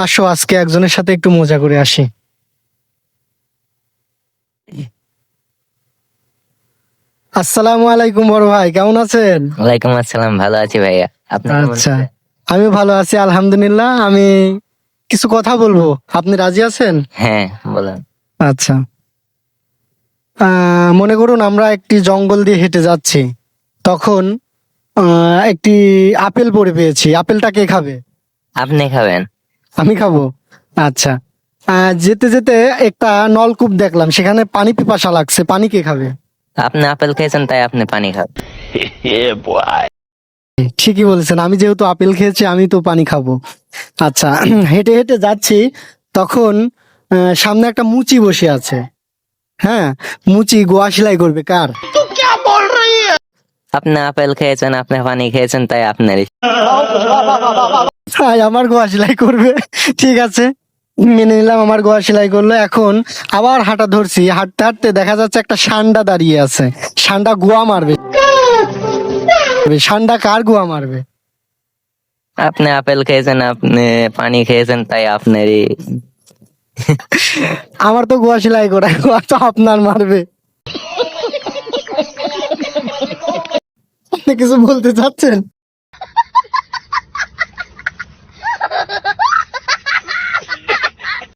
আসো আজকে একজনের সাথে একটু মজা করে আসি। আসসালামু আলাইকুম বড় ভাই, কেমন আছেন? ওয়ালাইকুম আসসালাম, ভালো আছি ভাইয়া। আপনি কেমন আচ্ছা, আছেন? আমি ভালো আছি আলহামদুলিল্লাহ। আমি কিছু কথা বলবো, আপনি রাজি আছেন? হ্যাঁ, বলেন। আচ্ছা, মনে করুন আমরা একটি জঙ্গল দিয়ে হেঁটে যাচ্ছি। তখন একটি আপেল পড়ে পেয়েছি। আপেলটা কে খাবে? আপনি খাবেন? আমি খাবো। আচ্ছা, যেতে যেতে একটা নলকূপ দেখলাম, সেখানে পানি পিপাসা লাগছে। পানি কে খাবে? আপনি আপেল খেয়েছেন তাই আপনি পানি খান। ঠিকই বলেছেন, আমি যেহেতু আপেল খেয়েছি আমি তো পানি খাবো। আচ্ছা, হেঁটে হেঁটে যাচ্ছি, তখন সামনে একটা মুচি বসে আছে। হ্যাঁ, মুচি গোয়া সেলাই করবে কার? আপনি আপেল খেয়েছেন, আপনি পানি খেয়েছেন তাই আপনারই। তাই আমার গোয়া সেলাই করবে। ঠিক আছে, মেনে নিলাম, আমার গোয়া সেলাই করলো। এখন আবার হাঁটা ধরছি, হাঁটতে হাঁটতে দেখা যাচ্ছে একটা ষান্ডা দাঁড়িয়ে আছে। ষান্ডা গোয়া মারবে। ষান্ডা কার গোয়া মারবে? আপনি আপেল খেয়েছেন, আপনি পানি খেয়েছেন তাই আপনারই। আমার তো গোয়া সেলাই করা, গোয়া তো আপনার মারবে। আপনি কিছু বলতে চাচ্ছেন?